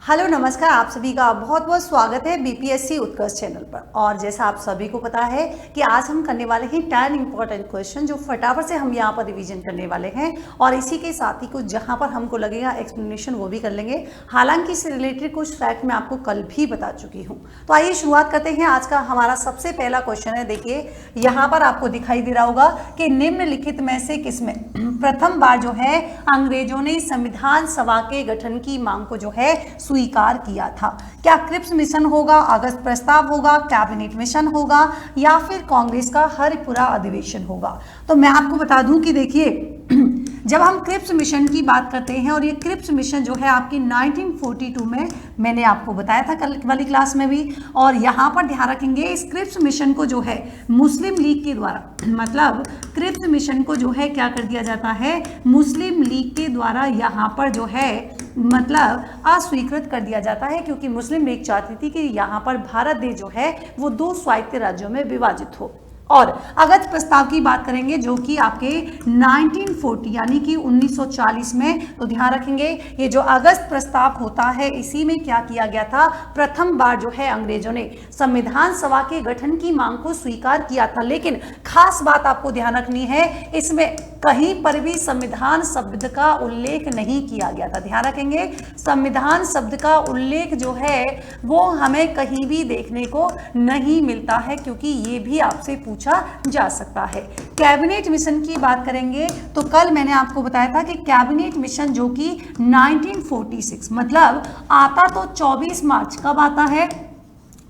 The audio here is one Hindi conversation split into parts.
हेलो नमस्कार, आप सभी का बहुत बहुत स्वागत है बीपीएससी उत्कर्ष चैनल पर। और जैसा आप सभी को पता है कि आज हम करने वाले हैं 10 इंपॉर्टेंट क्वेश्चन जो फटाफट से हम यहाँ पर रिवीजन करने वाले हैं और इसी के साथ ही कुछ जहाँ पर हमको लगेगा एक्सप्लेनेशन वो भी कर लेंगे। हालांकि इससे रिलेटेड कुछ फैक्ट मैं आपको कल भी बता चुकी हूँ। तो आइए शुरुआत करते हैं। आज का हमारा सबसे पहला क्वेश्चन है, देखिए यहाँ पर आपको दिखाई दे रहा होगा कि निम्नलिखित में से किसमें प्रथम बार जो है अंग्रेजों ने संविधान सभा के गठन की मांग को जो है स्वीकार किया था। क्या क्रिप्स मिशन होगा, अगस्त प्रस्ताव होगा, कैबिनेट मिशन होगा या फिर कांग्रेस का हरिपुरा अधिवेशन होगा? तो मैं आपको बता दूं कि देखिए जब हम क्रिप्स मिशन की बात करते हैं और ये क्रिप्स मिशन जो है आपकी 1942 में मैंने आपको बताया था कल वाली क्लास में भी। और यहाँ पर ध्यान रखेंगे इस क्रिप्स मिशन को जो है मुस्लिम लीग के द्वारा, मतलब क्रिप्स मिशन को जो है क्या कर दिया जाता है, मुस्लिम लीग के द्वारा यहाँ पर जो है मतलब अस्वीकृत कर दिया जाता है, क्योंकि मुस्लिम लीग चाहती थी कि यहाँ पर भारत देश जो है वो 2 स्वायत्त राज्यों में विभाजित हो। और अगस्त प्रस्ताव की बात करेंगे जो कि आपके 1940 यानी कि 1940 में, तो ध्यान रखेंगे ये जो अगस्त प्रस्ताव होता है इसी में क्या किया गया था, प्रथम बार जो है अंग्रेजों ने संविधान सभा के गठन की मांग को स्वीकार किया था। लेकिन खास बात आपको ध्यान रखनी है, इसमें कहीं पर भी संविधान शब्द का उल्लेख नहीं किया गया था। ध्यान रखेंगे संविधान शब्द का उल्लेख जो है वो हमें कहीं भी देखने को नहीं मिलता है, क्योंकि ये भी आपसे पूछा जा सकता है। कैबिनेट मिशन की बात करेंगे तो कल मैंने आपको बताया था कि कैबिनेट मिशन जो कि 1946 मतलब आता तो 24 मार्च कब आता है,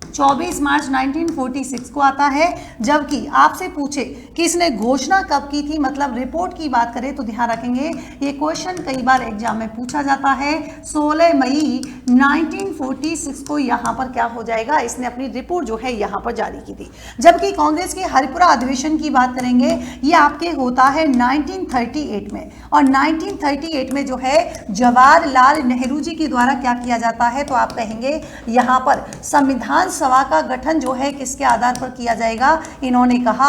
24 मार्च 1946 को आता है। जबकि आपसे पूछे कि इसने घोषणा कब की थी, मतलब रिपोर्ट की बात करें तो ध्यान रखेंगे ये क्वेश्चन कई बार एग्जाम में पूछा जाता है। 16 मई 1946 को यहाँ पर क्या हो जाएगा, इसने अपनी रिपोर्ट जो है यहाँ पर जारी की थी। जबकि कांग्रेस के हरिपुरा अधिवेशन की बात करेंगे ये आपके होता है 1938 में। और 1938 में जो है जवाहरलाल नेहरू जी के द्वारा क्या किया जाता है, तो आप कहेंगे यहाँ पर संविधान सभा का गठन जो है किसके आधार पर किया जाएगा, इन्होंने कहा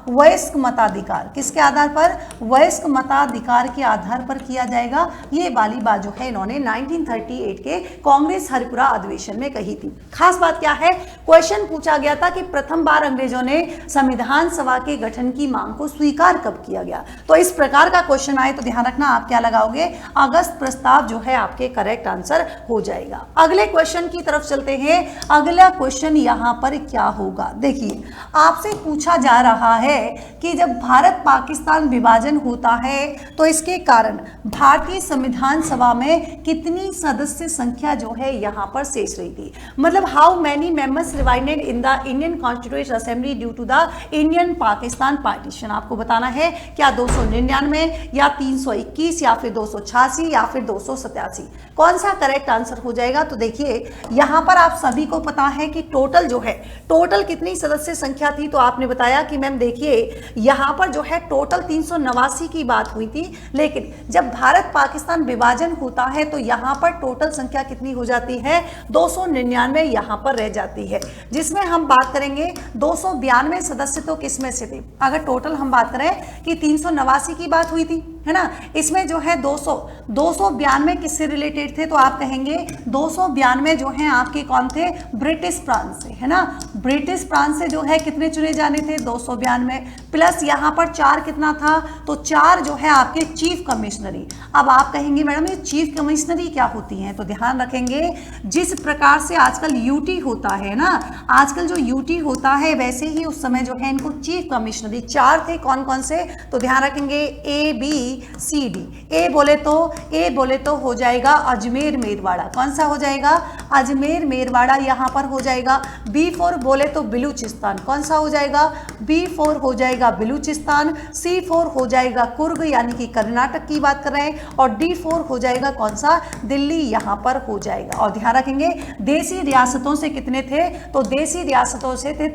वयस्क मताधिकार। किसके आधार पर, वयस्क मताधिकार के आधार पर किया जाएगा। ये वाली बात जो है इन्होंने 1938 के कांग्रेस हरिपुरा अधिवेशन में कही थी। खास बात क्या है, क्वेश्चन पूछा गया था कि प्रथम बार अंग्रेजों ने संविधान सभा के गठन की मांग को स्वीकार कब किया गया। तो इस प्रकार का क्वेश्चन आए तो ध्यान रखना आप क्या लगाओगे, अगस्त प्रस्ताव जो है आपके करेक्ट आंसर हो जाएगा। अगले क्वेश्चन की तरफ चलते हैं। अगला क्वेश्चन यहां पर क्या होगा, देखिए आपसे पूछा जा रहा है कि जब भारत पाकिस्तान विभाजन होता है तो इसके कारण भारतीय संविधान सभा में कितनी सदस्य संख्या जो है यहां पर शेष रही थी, मतलब how many members reminded in the Indian constituent assembly due to the Indian Pakistan partition. आपको बताना है क्या 299 या 321 या फिर 286 या फिर 287, कौन सा करेक्ट आंसर हो जाएगा। तो देखिए यहां पर आप सभी को पता है कि टोटल जो है, टोटल कितनी सदस्य संख्या थी, तो आपने बताया कि मैम देखिए यहां पर जो है टोटल 389 की बात हुई थी। लेकिन जब भारत पाकिस्तान विभाजन होता है तो यहां पर टोटल संख्या कितनी हो जाती है, 299 यहां पर रह जाती है, जिसमें हम बात करेंगे 292 सदस्य तो किसमें से थे। अगर टोटल हम बात करें कि 389 की बात हुई थी है ना, इसमें जो है 292 किससे रिलेटेड थे, तो आप कहेंगे 292 जो है आपके कौन थे, ब्रिटिश प्रांत से, है ना। ब्रिटिश प्रांत से जो है कितने चुने जाने थे, 292 प्लस यहाँ पर 4 कितना था, तो 4 जो है आपके चीफ कमिश्नरी। अब आप कहेंगे मैडम ये चीफ कमिश्नरी क्या होती हैं, तो ध्यान रखेंगे जिस प्रकार से आजकल यूटी होता है ना, आजकल जो यूटी होता है वैसे ही उस समय जो है इनको चीफ कमिश्नरी 4 थे। कौन कौन से, तो ध्यान रखेंगे ए बी सी डी। ए बोले तो हो जाएगा अजमेर मेरवाड़ा, कौन सा हो जाएगा, अजमेर मेरवाड़ा यहाँ पर हो जाएगा। B4 बोले तो बलूचिस्तान, कौन सा हो जाएगा, B4 हो जाएगा बलूचिस्तान। C4 हो जाएगा कुर्ग यानी कि कर्नाटक की बात कर रहे हैं। और D4 हो जाएगा कौन सा, दिल्ली यहाँ पर हो जाएगा। और ध्यान रखेंगे देसी रियासतों से कितने थे, तो देसी रियासतों से थे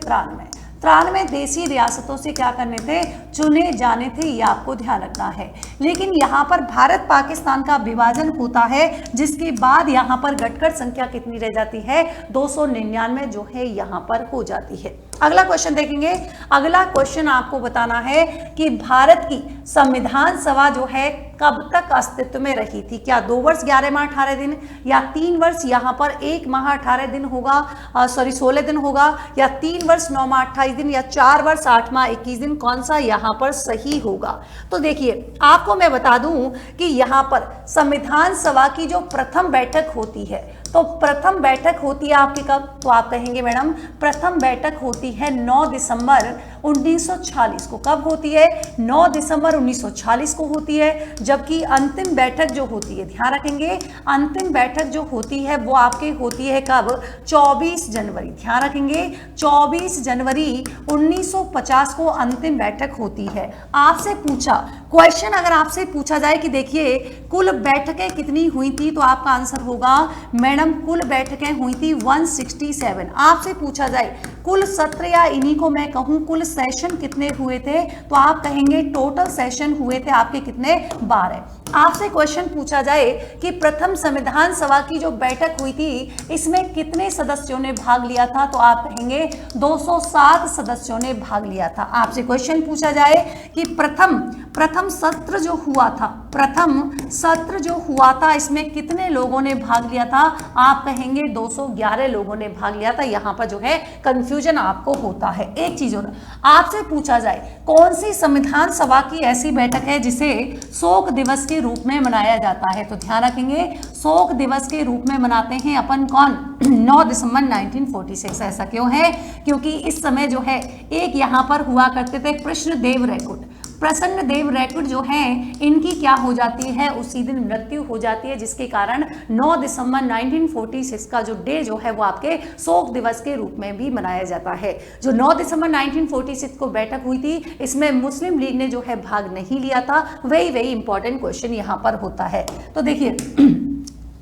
93 देसी रियासतों से क्या करने थे, चुने जाने थे, ये आपको ध्यान रखना है। लेकिन यहाँ पर भारत पाकिस्तान का विभाजन होता है जिसके बाद यहाँ पर घटकर संख्या कितनी रह जाती है, 299 जो है यहाँ पर हो जाती है। अगला क्वेश्चन देखेंगे। अगला क्वेश्चन आपको बताना है कि भारत की संविधान सभा जो है कब तक अस्तित्व में रही थी? क्या 2 वर्ष 11 माह 18 दिन, या 3 वर्ष यहाँ पर 1 माह 18 दिन होगा, 16 दिन होगा, या 3 वर्ष 9 माह 28 दिन, या 4 वर्ष 8 माह 21 दिन? कौन सा यहाँ पर सही होगा? तो देखिए आपको मैं बता दूं कि यहाँ पर संविधान सभा की जो प्रथम बैठक होती है, तो प्रथम बैठक होती है आपकी कब? तो आप कहेंगे मैडम प्रथम बैठक होती है 9 दिसंबर 1946 को। कब होती है? 9 दिसंबर 1946 को होती है। जबकि अंतिम बैठक जो होती है, ध्यान रखेंगे, अंतिम बैठक जो होती है वो आपके होती है कब? 24 जनवरी। ध्यान रखेंगे 24 जनवरी 1950 को अंतिम बैठक होती है। आपसे पूछा क्वेश्चन, अगर आपसे पूछा जाए कि देखिए कुल बैठकें कितनी हुई थी, तो आपका आंसर होगा मैडम कुल बैठकें हुई थी 167। आपसे पूछा जाए कुल सत्र, या इन्हीं को मैं कहूं कुल सेशन कितने हुए थे, तो आप कहेंगे टोटल सेशन हुए थे आपके कितने? 12। आपसे क्वेश्चन पूछा जाए कि प्रथम संविधान सभा की जो बैठक हुई थी इसमें कितने सदस्यों ने भाग लिया था, तो आप कहेंगे 207 सदस्यों ने भाग लिया था। आपसे क्वेश्चन पूछा जाए कि प्रथम सत्र जो हुआ था, प्रथम सत्र जो हुआ था इसमें कितने लोगों ने भाग लिया था, आप कहेंगे 211 लोगों ने भाग लिया था। यहाँ पर जो है कंफ्यूजन आपको होता है। एक चीज और आपसे पूछा जाए कौन सी संविधान सभा की ऐसी बैठक है जिसे शोक दिवस के रूप में मनाया जाता है, तो ध्यान रखेंगे शोक दिवस के रूप में मनाते हैं अपन कौन? 9 दिसंबर 1946। ऐसा क्यों है? क्योंकि इस समय जो है एक यहाँ पर हुआ करते थे कृष्णदेव रैकुट। प्रसन्नदेव रैकुट जो हैं इनकी क्या हो जाती है? उसी दिन मृत्यु हो जाती है, जिसके कारण 9 दिसंबर 1946 का जो डे जो है वो आपके शोक दिवस के रूप में भी मनाया जाता है। जो 9 दिसंबर 1946 को बैठक हुई थी इसमें मुस्लिम लीग ने जो है भाग नहीं लिया था। वही इंपॉर्टेंट क्वेश्चन यहाँ पर होता है। तो देखिए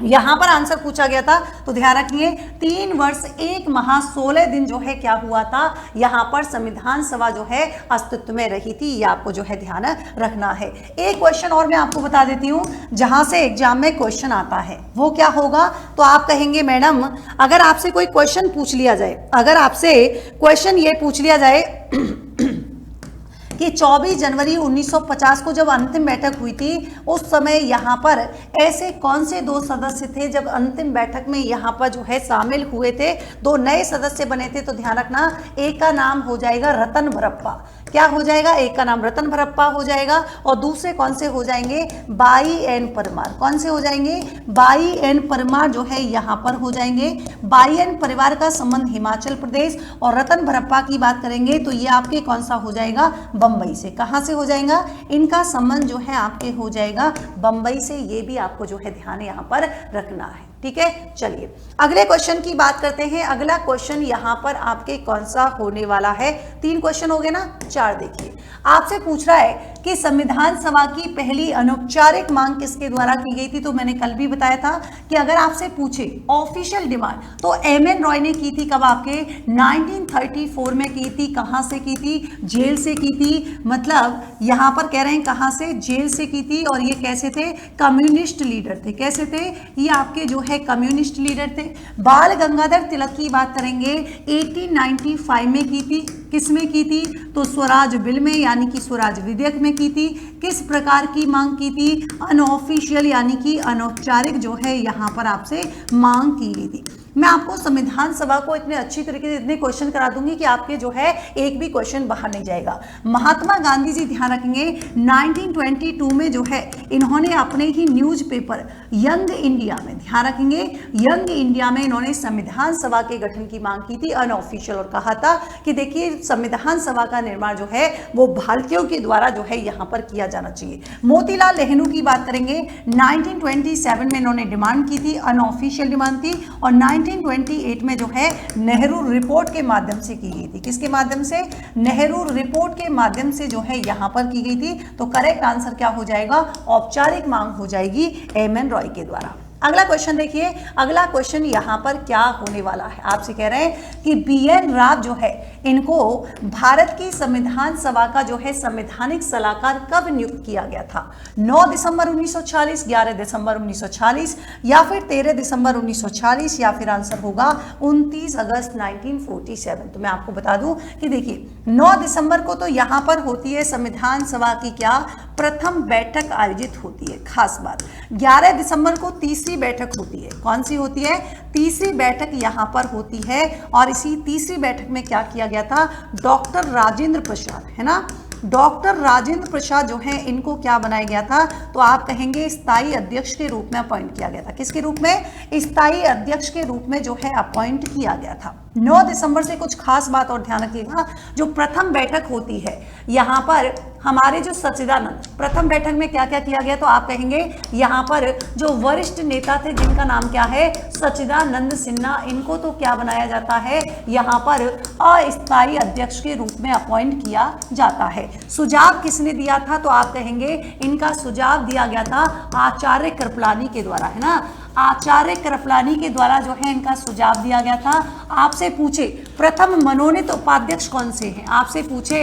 यहां पर आंसर पूछा गया था, तो ध्यान रखिए 3 वर्ष 1 माह 16 दिन जो है क्या हुआ था, यहां पर संविधान सभा जो है अस्तित्व में रही थी। ये आपको जो है ध्यान रखना है। एक क्वेश्चन और मैं आपको बता देती हूं जहां से एग्जाम में क्वेश्चन आता है, वो क्या होगा? तो आप कहेंगे मैडम अगर आपसे कोई क्वेश्चन पूछ लिया जाए, अगर आपसे क्वेश्चन ये पूछ लिया जाए कि 24 जनवरी 1950 को जब अंतिम बैठक हुई थी उस समय यहाँ पर ऐसे कौन से 2 सदस्य थे जब अंतिम बैठक में यहाँ पर जो है शामिल हुए थे, 2 नए सदस्य बने थे, तो ध्यान रखना एक का नाम हो जाएगा रतन भरप्पा। क्या हो जाएगा? एक का नाम रतन भरप्पा हो जाएगा और दूसरे कौन से हो जाएंगे? By N Parmar. कौन से हो जाएंगे? बाई एन परमार जो है यहाँ पर हो जाएंगे। बाई एन परिवार का संबंध हिमाचल प्रदेश, और रतन भरप्पा की बात करेंगे तो ये आपके कौन सा हो जाएगा? बंबई से। कहाँ से हो जाएगा? इनका संबंध जो है आपके हो जाएगा बंबई से। ये भी आपको जो है ध्यान यहाँ पर रखना है। ठीक है, चलिए अगले क्वेश्चन की बात करते हैं। अगला क्वेश्चन यहाँ पर आपके कौन सा होने वाला है? 3 क्वेश्चन हो गए ना, 4 देखिए। आपसे पूछ रहा है कि संविधान सभा की पहली अनौपचारिक मांग किसके द्वारा की गई थी, तो मैंने कल भी बताया था कि अगर आपसे पूछे ऑफिशियल डिमांड तो एम.एन. रॉय ने की थी। कब? आपके 1934 में की थी। कहां से की थी? जेल से की थी। मतलब यहां पर कह रहे हैं कहां से? जेल से की थी। और ये कैसे थे? कम्युनिस्ट लीडर थे। कैसे थे? ये आपके जो है कम्युनिस्ट लीडर थे। बाल गंगाधर तिलक की बात करेंगे 1895 में की थी। किस में की थी? तो स्वराज बिल में, यानी कि स्वराज विधेयक में की थी। किस प्रकार की मांग की थी? अनऑफिशियल, यानी कि अनौपचारिक जो है यहाँ पर आपसे मांग की गई थी। मैं आपको संविधान सभा को इतने अच्छी तरीके से इतने क्वेश्चन करा दूंगी कि आपके जो है एक भी क्वेश्चन बाहर नहीं जाएगा। महात्मा गांधी जी, ध्यान रखेंगे 1922 में जो है इन्होंने अपने ही न्यूज़पेपर यंग इंडिया में, ध्यान रखेंगे यंग इंडिया में इन्होंने संविधान सभा के गठन की मांग की थी अनऑफिशियल, और कहा था कि देखिए संविधान सभा का निर्माण जो है वो भारतीयों के द्वारा जो है यहाँ पर किया जाना चाहिए। मोतीलाल नेहरू की बात करेंगे 1927 में इन्होंने डिमांड की थी, अनऑफिशियल डिमांड थी, और 1928 में जो है नेहरू रिपोर्ट के माध्यम से की गई थी। किसके माध्यम से? नेहरू रिपोर्ट के माध्यम से जो है यहां पर की गई थी। तो करेक्ट आंसर क्या हो जाएगा? औपचारिक मांग हो जाएगी एम.एन. रॉय के द्वारा। अगला क्वेश्चन देखिए, अगला क्वेश्चन यहाँ पर क्या होने वाला है, आपसे कह रहे हैं कि BN राव जो है इनको भारत की संविधान सभा का जो है संवैधानिक सलाहकार कब नियुक्त किया गया था? 9 दिसंबर 1940, 11 दिसंबर 1940 या फिर 13 दिसंबर 1940 या फिर आंसर होगा 29 अगस्त 1947। तो मैं आपको बता दूं कि देखिए 9 दिसंबर को तो यहाँ पर होती है संविधान सभा की क्या प्रथम बैठक आयोजित होती है, खास बात। 11 दिसंबर को तीसरी बैठक होती है, कौन सी होती है? तीसरी बैठक यहाँ पर होती है और इसी तीसरी बैठक में क्या किया गया था? डॉक्टर राजेंद्र प्रसाद, है ना, डॉक्टर राजेंद्र प्रसाद जो है इनको क्या बनाया गया था? तो आप कहेंगे स्थायी अध्यक्ष के रूप में अपॉइंट किया गया था। किसके रूप में? स्थायी अध्यक्ष के रूप में जो है अपॉइंट किया गया था। 9 दिसंबर से कुछ खास बात और ध्यान रखिएगा, जो प्रथम बैठक होती है यहाँ पर हमारे जो सच्चिदानंद, प्रथम बैठक में क्या क्या किया गया? तो आप कहेंगे यहाँ पर जो वरिष्ठ नेता थे जिनका नाम क्या है? सच्चिदानंद सिन्हा, इनको तो क्या बनाया जाता है? यहाँ पर अस्थायी अध्यक्ष के रूप में अपॉइंट किया जाता है। सुझाव किसने दिया था? तो आप कहेंगे इनका सुझाव दिया गया था आचार्य कृपलानी के द्वारा, है ना, आचार्य कृपलानी के द्वारा जो है इनका सुझाव दिया गया था। आपसे पूछे प्रथम मनोनीत उपाध्यक्ष कौन से हैं? आपसे पूछे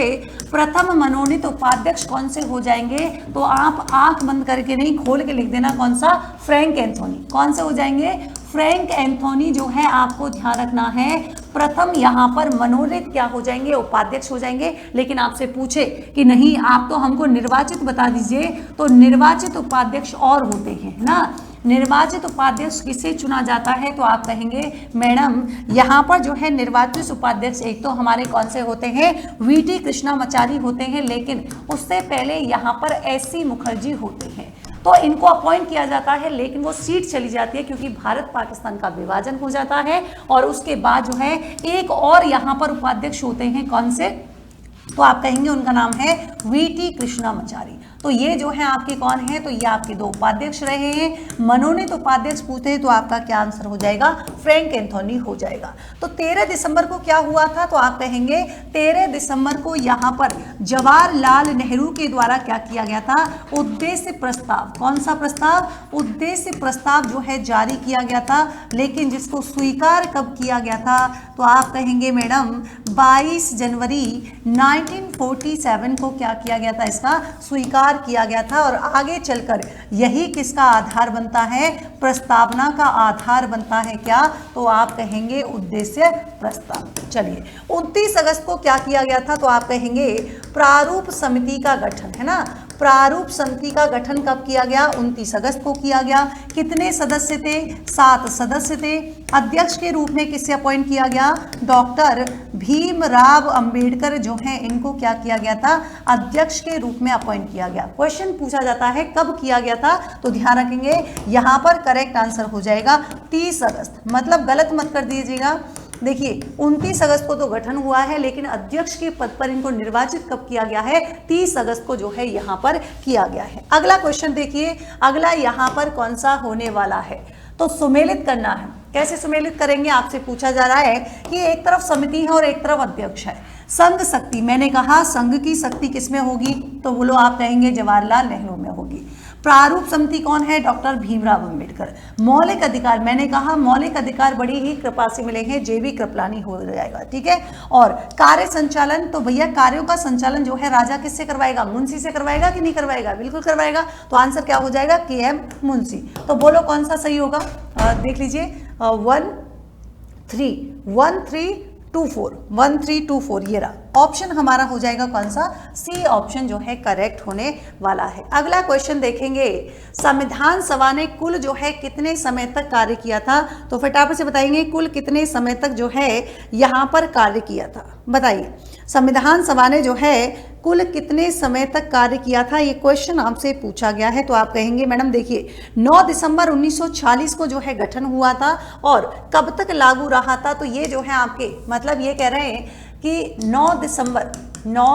प्रथम मनोनीत उपाध्यक्ष कौन से हो जाएंगे? तो आप आंख बंद करके नहीं, खोल के लिख देना, कौन सा? Frank Anthony. कौन से हो जाएंगे? फ्रैंक एंथोनी जो है आपको ध्यान रखना है प्रथम यहाँ पर मनोनीत क्या हो जाएंगे? उपाध्यक्ष हो जाएंगे। लेकिन आपसे पूछे कि नहीं आप तो हमको निर्वाचित बता दीजिए, तो निर्वाचित उपाध्यक्ष और होते हैं, है ना, निर्वाचित उपाध्यक्ष किसे चुना जाता है? तो आप कहेंगे मैडम यहाँ पर जो है निर्वाचित उपाध्यक्ष एक तो हमारे कौन से होते हैं? VT कृष्णामाचारी होते हैं, लेकिन उससे पहले यहाँ पर SC मुखर्जी होते हैं। तो इनको अपॉइंट किया जाता है, लेकिन वो सीट चली जाती है क्योंकि भारत पाकिस्तान का विभाजन हो जाता है और उसके बाद जो है एक और यहाँ पर उपाध्यक्ष होते हैं, कौन से? तो आप कहेंगे उनका नाम है VT कृष्णामाचारी। तो ये जो है आपके कौन है? तो ये आपके दो उपाध्यक्ष रहे हैं। मनोनीत उपाध्यक्ष पूछते हैं तो आपका क्या आंसर हो जाएगा? फ्रैंक एंथोनी हो जाएगा। तो 13 दिसंबर को क्या हुआ था? तो आप कहेंगे 13 दिसंबर को यहाँ पर जवाहरलाल नेहरू के द्वारा क्या किया गया था? उद्देश्य प्रस्ताव। कौन सा प्रस्ताव? उद्देश्य प्रस्ताव जो है जारी किया गया था, लेकिन जिसको स्वीकार कब किया गया था? तो आप कहेंगे मैडम 22 जनवरी 1947 को क्या किया गया था? इसका स्वीकार किया गया था। और आगे चलकर यही किसका आधार बनता है? प्रस्तावना का आधार बनता है क्या? तो आप कहेंगे उद्देश्य प्रस्ताव। चलिए 29 अगस्त को क्या किया गया था? तो आप कहेंगे प्रारूप समिति का गठन, है ना, प्रारूप समिति का गठन कब किया गया? 29 अगस्त को किया गया। कितने सदस्य थे? 7 सदस्य थे। अध्यक्ष के रूप में किसे अपॉइंट किया गया? डॉक्टर भीमराव अंबेडकर जो है इनको क्या किया गया था? अध्यक्ष के रूप में अपॉइंट किया गया। क्वेश्चन पूछा जाता है कब किया गया था, तो ध्यान रखेंगे यहाँ पर करेक्ट आंसर हो जाएगा 30 अगस्त। मतलब गलत मत कर दीजिएगा। देखिए 29 अगस्त को तो गठन हुआ है, लेकिन अध्यक्ष के पद पर इनको निर्वाचित कब किया गया है? 30 अगस्त को जो है यहाँ पर किया गया है। अगला क्वेश्चन देखिए, अगला यहाँ पर कौन सा होने वाला है? तो सुमेलित करना है। कैसे सुमेलित करेंगे? आपसे पूछा जा रहा है कि एक तरफ समिति है और एक तरफ अध्यक्ष है। संघ शक्ति, मैंने कहा संघ की शक्ति किसमें होगी? तो बोलो, आप कहेंगे जवाहरलाल नेहरू में होगी। प्रारूप समिति कौन है? डॉक्टर भीमराव अंबेडकर। मौलिक अधिकार, मैंने कहा मौलिक अधिकार बड़ी ही कृपा से मिले हैं, JB कृपलानी हो जाएगा, ठीक है। और कार्य संचालन, तो भैया कार्यों का संचालन जो है राजा किससे करवाएगा? मुंशी से करवाएगा कि नहीं करवाएगा? बिल्कुल करवाएगा। तो आंसर क्या हो जाएगा? KM मुंशी। तो बोलो कौन सा सही होगा? देख लीजिए 1324 ये रहा ऑप्शन हमारा हो जाएगा कौन सा? C ऑप्शन जो है करेक्ट होने वाला है। अगला क्वेश्चन देखेंगे, संविधान सभा ने कुल जो है कितने समय तक कार्य किया था? तो फटाफट से बताएंगे कुल कितने समय तक जो है यहाँ पर कार्य किया था, बताइए। संविधान सभा ने जो है कुल कितने समय तक कार्य किया था, ये क्वेश्चन आपसे पूछा गया है। तो आप कहेंगे मैडम देखिए 9 दिसंबर 1940 को जो है गठन हुआ था और कब तक लागू रहा था? तो ये जो है आपके मतलब ये कह रहे हैं कि 9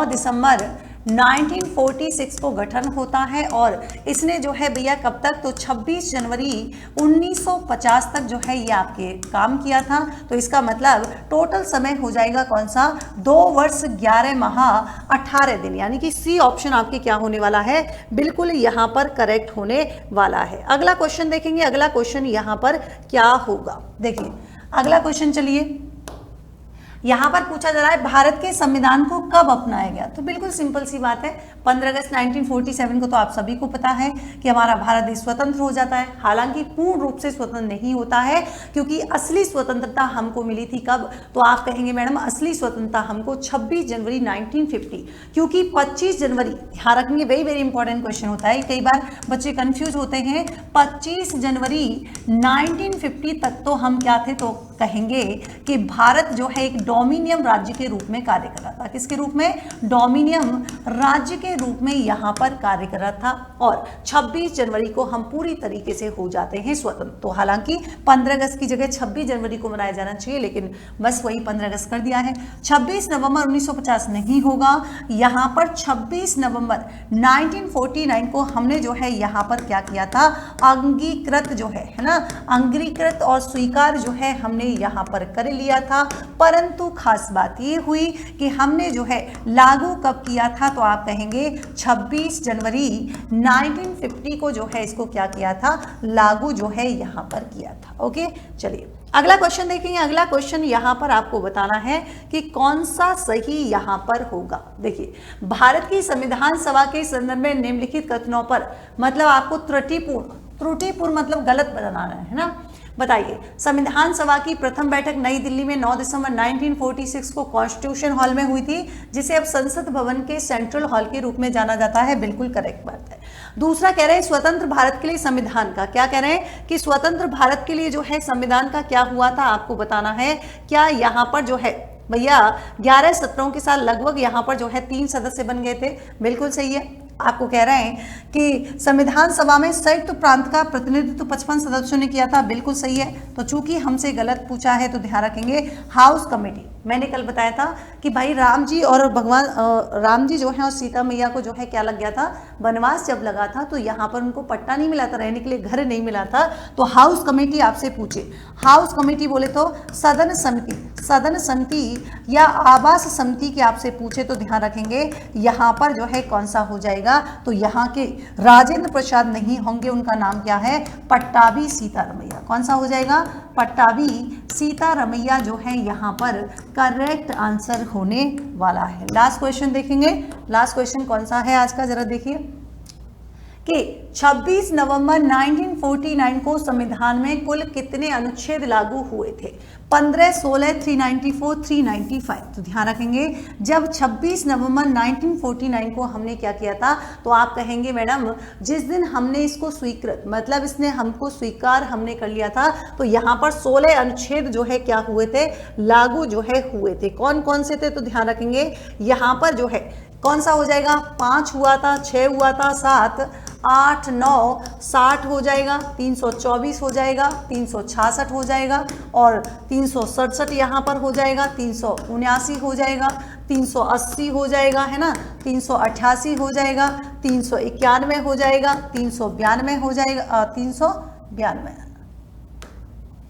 दिसंबर 1946 को गठन होता है और इसने जो है भैया कब तक, तो 26 जनवरी 1950 तक जो है ये आपके काम किया था। तो इसका मतलब टोटल समय हो जाएगा कौन सा, 2 वर्ष 11 माह 18 दिन, यानी कि सी ऑप्शन आपके क्या होने वाला है, बिल्कुल यहाँ पर करेक्ट होने वाला है। अगला क्वेश्चन देखेंगे, अगला क्वेश्चन यहाँ पर क्या होगा। देखिए अगला क्वेश्चन, चलिए यहाँ पर पूछा जा रहा है भारत के संविधान को कब अपनाया गया। तो बिल्कुल सिंपल सी बात है, 15 अगस्त 1947 को तो आप सभी को पता है कि हमारा भारत देश स्वतंत्र हो जाता है। हालांकि पूर्ण रूप से स्वतंत्र नहीं होता है, क्योंकि असली स्वतंत्रता हमको मिली थी कब, तो आप कहेंगे मैडम असली स्वतंत्रता हमको 26 जनवरी 1950, क्योंकि 25 जनवरी, ध्यान रखेंगे, वेरी वेरी इंपॉर्टेंट क्वेश्चन होता है, कई बार बच्चे कंफ्यूज होते हैं। 25 जनवरी 1950 तक तो हम क्या थे, तो कहेंगे कि भारत जो है एक डोमिनियन राज्य के रूप में कार्य कर रहा था। किसके रूप में, डोमिनियन राज्य के रूप में यहाँ पर कार्य कर रहा था। और 26 जनवरी को हम पूरी तरीके से हो जाते हैं स्वतंत्र। तो हालांकि 15 अगस्त की जगह 26 जनवरी को मनाया जाना चाहिए, लेकिन बस वही 15 अगस्त कर दिया है। 26 नवंबर 1950 नहीं होगा, यहाँ पर 26 नवंबर 1949 को हमने जो है यहाँ पर क्या किया था, अंगीकृत जो है ना, अंगीकृत और स्वीकार जो है हमने यहाँ पर कर लिया था। परंतु खास बात ये हुई कि हमने जो है लागू कब किया था, तो आप कहेंगे 26 जनवरी 1950 को जो है इसको क्या किया था, लागू जो है यहाँ पर किया था। ओके, चलिए अगला क्वेश्चन देखेंगे। अगला क्वेश्चन यहाँ पर आपको बताना है कि कौन सा सही यहाँ पर होगा। देखिए भारत की संविधान सभा के संदर्भ में निम्नलिखित कथनों पर, मतलब आपको त्रुटिपूर्ण मतलब गलत बनाना है ना। बताइए, संविधान सभा की प्रथम बैठक नई दिल्ली में 9 दिसंबर 1946 को कॉन्स्टिट्यूशन हॉल में हुई थी, जिसे अब संसद भवन के सेंट्रल हॉल के रूप में जाना जाता है। बिल्कुल करेक्ट बात है। दूसरा कह रहे हैं स्वतंत्र भारत के लिए संविधान का, क्या कह रहे हैं कि स्वतंत्र भारत के लिए जो है संविधान का क्या हुआ था, आपको बताना है। क्या यहाँ पर जो है भैया 11 सत्रों के साथ लगभग यहाँ पर जो है 3 सदस्य बन गए थे। बिल्कुल सही है। आपको कह रहे हैं कि संविधान सभा में संयुक्त प्रांत का प्रतिनिधित्व 55 सदस्यों ने किया था। बिल्कुल सही है। तो चूंकि हमसे गलत पूछा है तो ध्यान रखेंगे हाउस कमेटी। मैंने कल बताया था कि भाई राम जी और भगवान राम जी जो है और सीता मैया को जो है क्या लग गया था, वनवास जब लगा था तो यहाँ पर उनको पट्टा नहीं मिला था, रहने के लिए घर नहीं मिला था। तो हाउस कमेटी आपसे पूछे, हाउस कमेटी बोले तो सदन समिति या आवास समिति की आपसे पूछे तो ध्यान रखेंगे यहाँ पर जो है कौन सा हो जाएगा, तो यहाँ के राजेंद्र प्रसाद नहीं होंगे, उनका नाम क्या है, पट्टाभी सीतारमैया। कौन सा हो जाएगा, पट्टाभी सीतारमैया जो है यहाँ पर करेक्ट आंसर होने वाला है। लास्ट क्वेश्चन देखेंगे। लास्ट क्वेश्चन कौन सा है आज का, जरा देखिए कि 26 नवंबर 1949 को संविधान में कुल कितने अनुच्छेद लागू हुए थे। 15, 16, 394, 395। तो ध्यान रखेंगे जब 26 नवंबर 1949 को हमने क्या किया था, तो आप कहेंगे मैडम जिस दिन हमने इसको स्वीकृत, मतलब इसने हमको स्वीकार हमने कर लिया था, तो यहाँ पर 16 अनुच्छेद जो है क्या हुए थे, लागू जो है हुए थे। कौन कौन से थे, तो ध्यान रखेंगे यहाँ पर जो है कौन सा हो जाएगा, 5 हुआ था, 6 हुआ था, 7, 8, 9, 60 हो जाएगा, 324 हो जाएगा, 366 हो जाएगा और 367 यहाँ पर हो जाएगा, 379 हो जाएगा, 380 हो जाएगा, है ना, 388 हो जाएगा, 391 हो जाएगा, 392 हो जाएगा,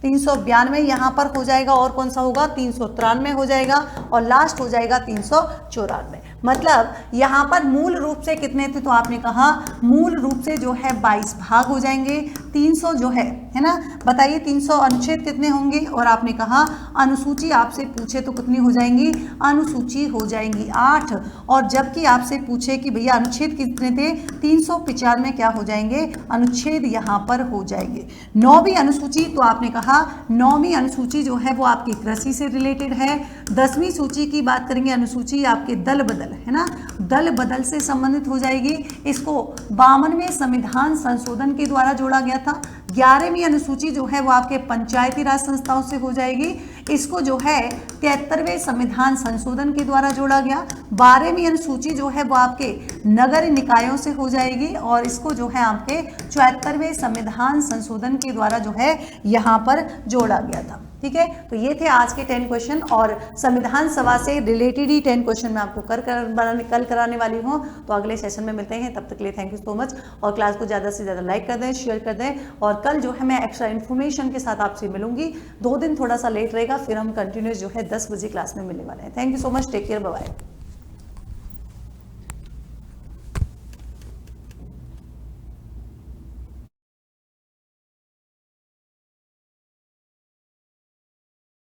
392 यहाँ पर हो जाएगा। और कौन सा होगा, 393 हो जाएगा और लास्ट हो जाएगा 394। मतलब यहाँ पर मूल रूप से कितने थे, तो आपने कहा मूल रूप से जो है 22 भाग हो जाएंगे। 300 जो है ना, बताइए 300 अनुच्छेद कितने होंगे, और आपने कहा अनुसूची आपसे पूछे तो कितनी हो जाएंगी, अनुसूची हो जाएंगी 8। और जबकि आपसे पूछे कि भैया अनुच्छेद कितने थे, 395 क्या हो जाएंगे, अनुच्छेद यहाँ पर हो जाएंगे। 9वीं अनुसूची, तो आपने कहा 9वीं अनुसूची जो है वो आपकी कृषि से रिलेटेड है। 10वीं सूची की बात करेंगे, अनुसूची आपके दल बदल, है ना, दल बदल से संबंधित हो जाएगी। इसको 52वें संविधान संशोधन के द्वारा जोड़ा गया था। 11वीं अनुसूची जो है वो आपके पंचायती राज संस्थाओं से हो जाएगी। इसको जो है 73वें संविधान संशोधन के द्वारा जोड़ा गया। 12वीं अनुसूची जो है वो आपके नगर निकायों से हो जाएगी और इसको जो है आपके 74वें संविधान संशोधन के द्वारा जो है यहाँ पर जोड़ा गया था। ठीक है, तो ये थे आज के 10 क्वेश्चन और संविधान सभा से रिलेटेड ही 10 क्वेश्चन मैं आपको कल कराने वाली हूँ। तो अगले सेशन में मिलते हैं, तब तक के लिए थैंक यू सो मच। और क्लास को ज़्यादा से ज़्यादा लाइक कर दें, शेयर कर दें। और कल जो है मैं एक्स्ट्रा इन्फॉर्मेशन के साथ आपसे मिलूंगी। 2 दिन थोड़ा सा लेट रहेगा, फिर हम कंटिन्यूस जो है 10 बजे क्लास में मिलने वाले हैं। Thank you so much, take care, bye bye.